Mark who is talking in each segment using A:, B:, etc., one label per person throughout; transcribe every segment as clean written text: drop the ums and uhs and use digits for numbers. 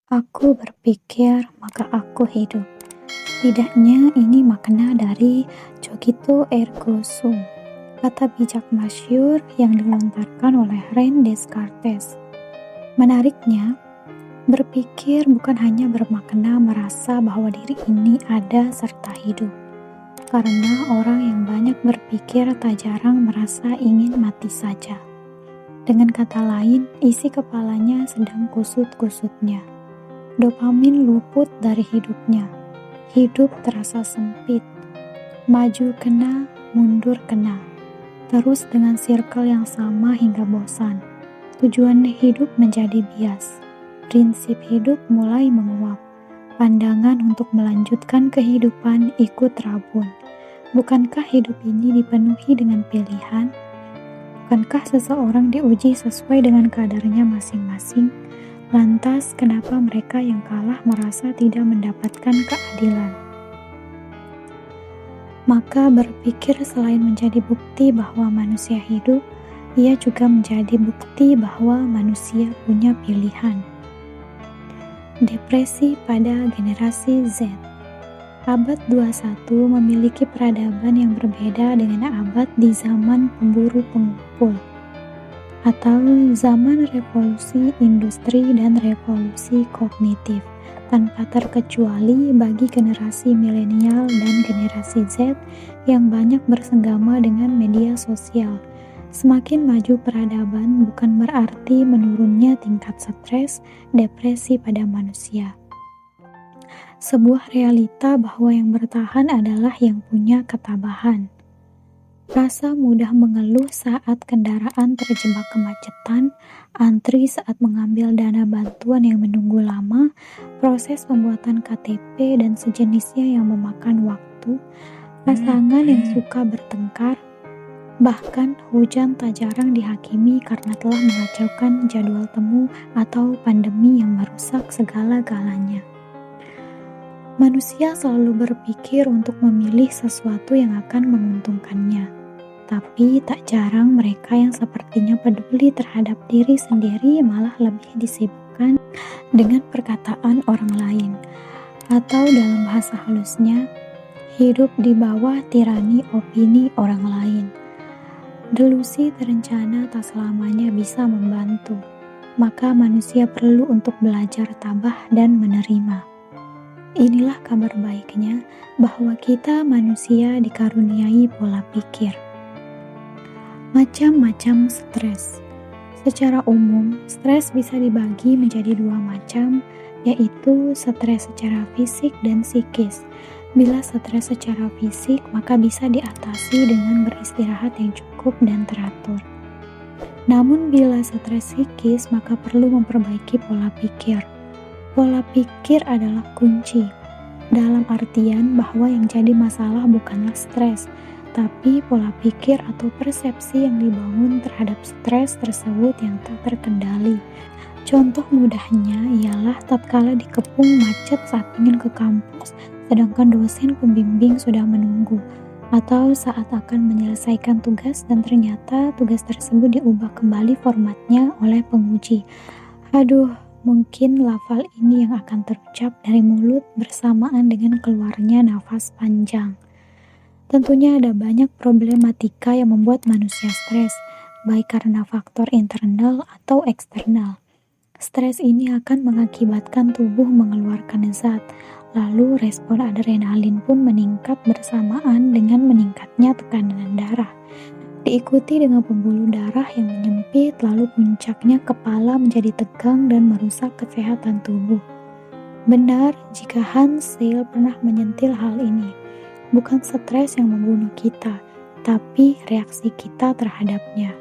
A: Aku berpikir, maka aku hidup. Setidaknya ini makna dari cogito ergo sum, kata bijak masyhur yang dilontarkan oleh René Descartes. Menariknya, berpikir bukan hanya bermakna merasa bahwa diri ini ada serta hidup. Karena orang yang banyak berpikir tak jarang merasa ingin mati saja. Dengan kata lain, isi kepalanya sedang kusut-kusutnya. Dopamin luput dari hidupnya. Hidup terasa sempit. Maju kena, mundur kena. Terus dengan circle yang sama hingga bosan. Tujuan hidup menjadi bias. Prinsip hidup mulai menguap. Pandangan untuk melanjutkan kehidupan ikut rabun. Bukankah hidup ini dipenuhi dengan pilihan? Bukankah seseorang diuji sesuai dengan kadarnya masing-masing? Lantas, kenapa mereka yang kalah merasa tidak mendapatkan keadilan? Maka berpikir selain menjadi bukti bahwa manusia hidup, ia juga menjadi bukti bahwa manusia punya pilihan. Depresi pada generasi Z. Abad 21 memiliki peradaban yang berbeda dengan abad di zaman pemburu pengumpul, atau zaman revolusi industri dan revolusi kognitif, tanpa terkecuali bagi generasi milenial dan generasi Z yang banyak bersenggama dengan media sosial. Semakin maju peradaban bukan berarti menurunnya tingkat stres, depresi pada manusia. Sebuah realita bahwa yang bertahan adalah yang punya ketabahan. Rasa mudah mengeluh saat kendaraan terjebak kemacetan, antri saat mengambil dana bantuan yang menunggu lama, proses pembuatan KTP dan sejenisnya yang memakan waktu, pasangan yang suka bertengkar, bahkan hujan tak jarang dihakimi karena telah mengacaukan jadwal temu atau pandemi yang merusak segala-galanya. Manusia selalu berpikir untuk memilih sesuatu yang akan menguntungkannya. Tapi tak jarang mereka yang sepertinya peduli terhadap diri sendiri malah lebih disibukkan dengan perkataan orang lain. Atau dalam bahasa halusnya, hidup di bawah tirani opini orang lain. Delusi terencana tak selamanya bisa membantu. Maka manusia perlu untuk belajar tabah dan menerima. Inilah kabar baiknya bahwa kita manusia dikaruniai pola pikir. Macam-macam stres. Secara umum, stres bisa dibagi menjadi dua macam, yaitu stres secara fisik dan psikis. Bila stres secara fisik, maka bisa diatasi dengan beristirahat yang cukup dan teratur. Namun bila stres psikis, maka perlu memperbaiki pola pikir. Pola pikir adalah kunci, dalam artian bahwa yang jadi masalah bukanlah stres, tapi pola pikir atau persepsi yang dibangun terhadap stres tersebut yang tak terkendali. Contoh mudahnya ialah tatkala dikepung macet saat ingin ke kampus, sedangkan dosen pembimbing sudah menunggu, atau saat akan menyelesaikan tugas dan ternyata tugas tersebut diubah kembali formatnya oleh penguji. Aduh, mungkin lafal ini yang akan terucap dari mulut bersamaan dengan keluarnya nafas panjang. Tentunya ada banyak problematika yang membuat manusia stres, baik karena faktor internal atau eksternal. Stres ini akan mengakibatkan tubuh mengeluarkan zat, lalu respon adrenalin pun meningkat bersamaan dengan meningkatnya tekanan darah. Diikuti dengan pembuluh darah yang menyempit, lalu puncaknya kepala menjadi tegang dan merusak kesehatan tubuh. Benar jika Hans Seil pernah menyentil hal ini. Bukan stres yang membunuh kita, tapi reaksi kita terhadapnya.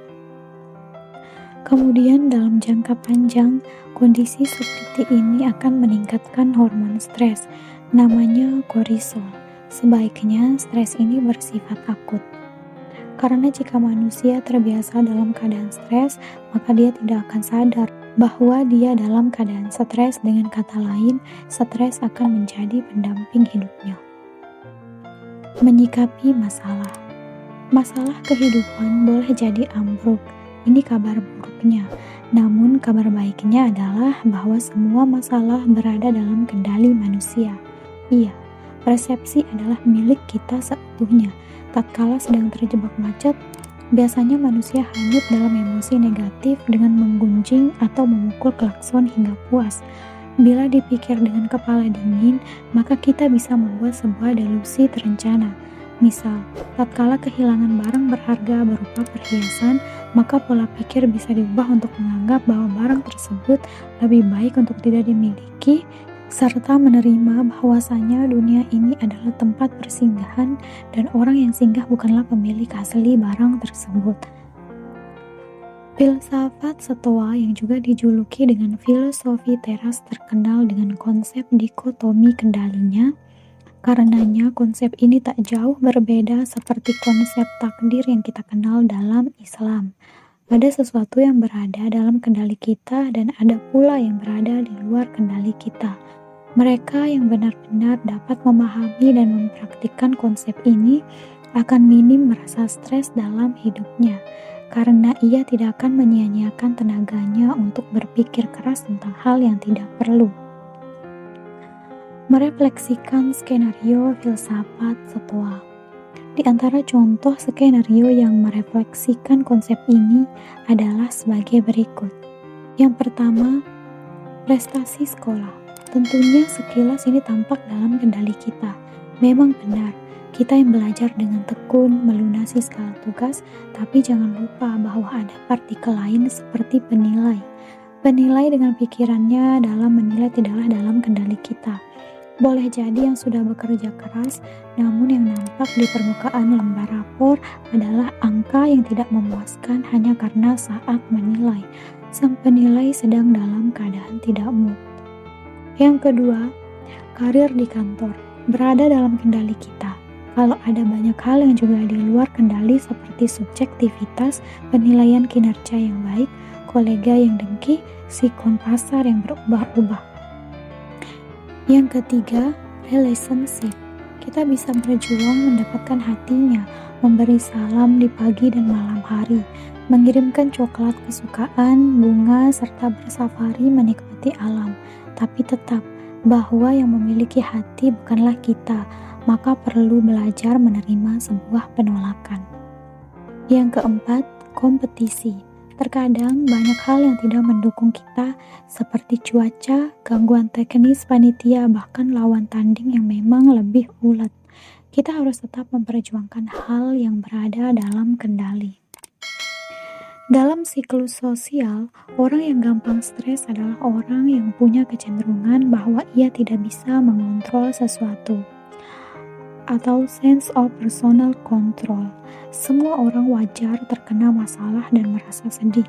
A: Kemudian dalam jangka panjang, kondisi seperti ini akan meningkatkan hormon stres, namanya kortisol. Sebaiknya stres ini bersifat akut. Karena jika manusia terbiasa dalam keadaan stres, maka dia tidak akan sadar bahwa dia dalam keadaan stres. Dengan kata lain, stres akan menjadi pendamping hidupnya. Menyikapi masalah. Masalah kehidupan boleh jadi ambruk, Ini kabar buruknya. Namun kabar baiknya adalah bahwa semua masalah berada dalam kendali manusia. Iya, persepsi adalah milik kita seutuhnya. Tatkala sedang terjebak macet, biasanya manusia hanyut dalam emosi negatif dengan menggunjing atau memukul klakson hingga puas. Bila dipikir dengan kepala dingin, maka kita bisa membuat sebuah delusi terencana. Misal, tatkala kehilangan barang berharga berupa perhiasan, maka pola pikir bisa diubah untuk menganggap bahwa barang tersebut lebih baik untuk tidak dimiliki, serta menerima bahwasanya dunia ini adalah tempat persinggahan dan orang yang singgah bukanlah pemilik asli barang tersebut. Filsafat Stoa yang juga dijuluki dengan filosofi teras terkenal dengan konsep dikotomi kendalinya. Karenanya konsep ini tak jauh berbeda seperti konsep takdir yang kita kenal dalam Islam. Ada sesuatu yang berada dalam kendali kita dan ada pula yang berada di luar kendali kita. Mereka yang benar-benar dapat memahami dan mempraktikkan konsep ini akan minim merasa stres dalam hidupnya, karena ia tidak akan menyia-nyiakan tenaganya untuk berpikir keras tentang hal yang tidak perlu. Merefleksikan skenario filsafat Stoa. Di antara contoh skenario yang merefleksikan konsep ini adalah sebagai berikut. Yang pertama, prestasi sekolah. Tentunya sekilas ini tampak dalam kendali kita. Memang benar, kita yang belajar dengan tekun melunasi segala tugas, tapi jangan lupa bahwa ada partikel lain seperti penilai. Penilai dengan pikirannya dalam menilai tidaklah dalam kendali kita. Boleh jadi yang sudah bekerja keras, namun yang nampak di permukaan lembar rapor adalah angka yang tidak memuaskan hanya karena saat menilai. Sang penilai sedang dalam keadaan tidak mood. Yang kedua, karir di kantor berada dalam kendali kita. Kalau ada banyak hal yang juga di luar kendali seperti subjektivitas, penilaian kinerja yang baik, kolega yang dengki, sikon pasar yang berubah-ubah. Yang ketiga, relationship. Kita bisa berjuang mendapatkan hatinya, memberi salam di pagi dan malam hari, mengirimkan coklat kesukaan, bunga, serta bersafari menikmati alam. Tapi tetap, bahwa yang memiliki hati bukanlah kita, maka perlu belajar menerima sebuah penolakan. Yang keempat, kompetisi. Terkadang banyak hal yang tidak mendukung kita seperti cuaca, gangguan teknis panitia, bahkan lawan tanding yang memang lebih ulet. Kita harus tetap memperjuangkan hal yang berada dalam kendali. Dalam siklus sosial, orang yang gampang stres adalah orang yang punya kecenderungan bahwa ia tidak bisa mengontrol sesuatu, atau sense of personal control. Semua orang wajar terkena masalah dan merasa sedih,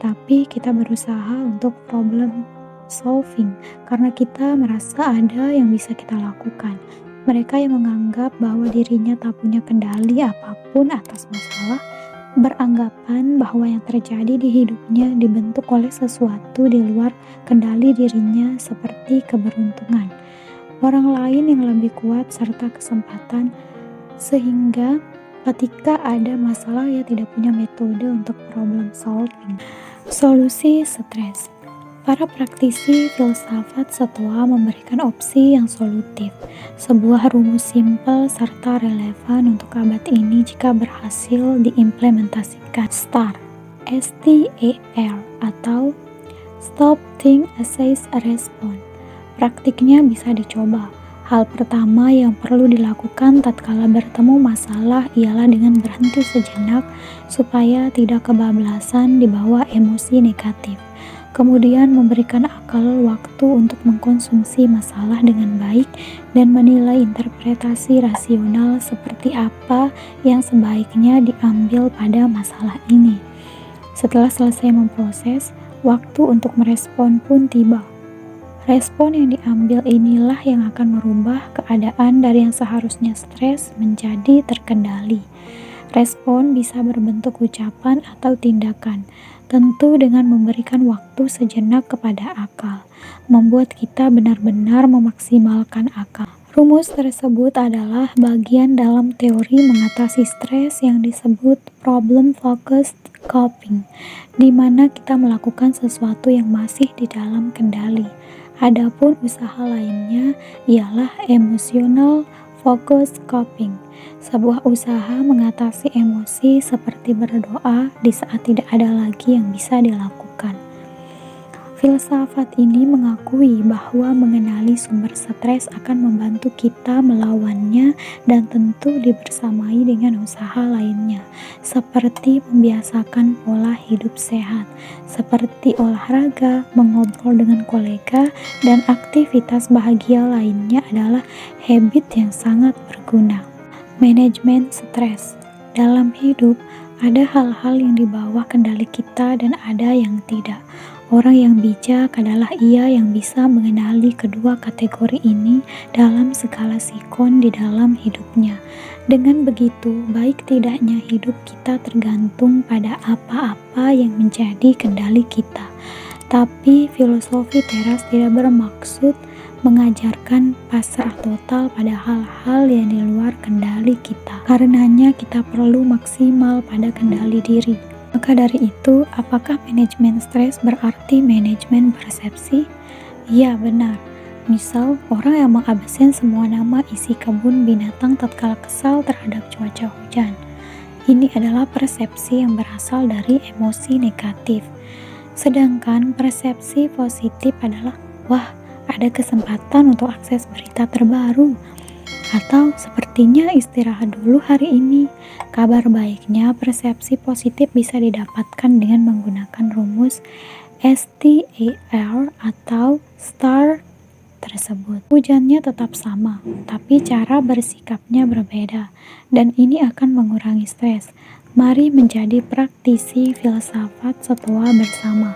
A: tapi kita berusaha untuk problem solving karena kita merasa ada yang bisa kita lakukan. Mereka yang menganggap bahwa dirinya tak punya kendali apapun atas masalah, beranggapan bahwa yang terjadi di hidupnya dibentuk oleh sesuatu di luar kendali dirinya seperti keberuntungan, orang lain yang lebih kuat serta kesempatan, sehingga ketika ada masalah ia tidak punya metode untuk problem solving. Solusi stres. Para praktisi filsafat Stoa memberikan opsi yang solutif, sebuah rumus simpel serta relevan untuk abad ini jika berhasil diimplementasikan. STAR, S-T-A-R, atau Stop, Think, Assess, Respond. Praktiknya bisa dicoba. Hal pertama yang perlu dilakukan tatkala bertemu masalah ialah dengan berhenti sejenak supaya tidak kebablasan dibawa emosi negatif. Kemudian memberikan akal waktu untuk mengkonsumsi masalah dengan baik dan menilai interpretasi rasional seperti apa yang sebaiknya diambil pada masalah ini. Setelah selesai memproses, waktu untuk merespon pun tiba. Respon yang diambil inilah yang akan merubah keadaan dari yang seharusnya stres menjadi terkendali. Respon bisa berbentuk ucapan atau tindakan, tentu dengan memberikan waktu sejenak kepada akal, membuat kita benar-benar memaksimalkan akal. Rumus tersebut adalah bagian dalam teori mengatasi stres yang disebut problem focused coping, di mana kita melakukan sesuatu yang masih di dalam kendali. Adapun usaha lainnya ialah emotional focused coping, sebuah usaha mengatasi emosi seperti berdoa di saat tidak ada lagi yang bisa dilakukan. Filsafat ini mengakui bahwa mengenali sumber stres akan membantu kita melawannya dan tentu dibersamai dengan usaha lainnya, seperti membiasakan pola hidup sehat, seperti olahraga, mengobrol dengan kolega, dan aktivitas bahagia lainnya adalah habit yang sangat berguna. Manajemen stres. Dalam hidup, ada hal-hal yang di bawah kendali kita dan ada yang tidak. Orang yang bijak adalah ia yang bisa mengenali kedua kategori ini dalam segala sikon di dalam hidupnya. Dengan begitu, baik tidaknya hidup kita tergantung pada apa-apa yang menjadi kendali kita. Tapi filosofi teras tidak bermaksud mengajarkan pasrah total pada hal-hal yang di luar kendali kita. Karenanya kita perlu maksimal pada kendali diri. Maka dari itu, apakah manajemen stres berarti manajemen persepsi? Iya, benar. Misal, orang yang mengabsen semua nama isi kebun binatang tatkala kesal terhadap cuaca hujan. Ini adalah persepsi yang berasal dari emosi negatif. Sedangkan persepsi positif adalah, wah, ada kesempatan untuk akses berita terbaru. Atau sepertinya istirahat dulu hari ini. Kabar baiknya, persepsi positif bisa didapatkan dengan menggunakan rumus STAR atau STAR tersebut. Hujannya tetap sama, tapi cara bersikapnya berbeda, dan ini akan mengurangi stres. Mari menjadi praktisi filsafat setua bersama.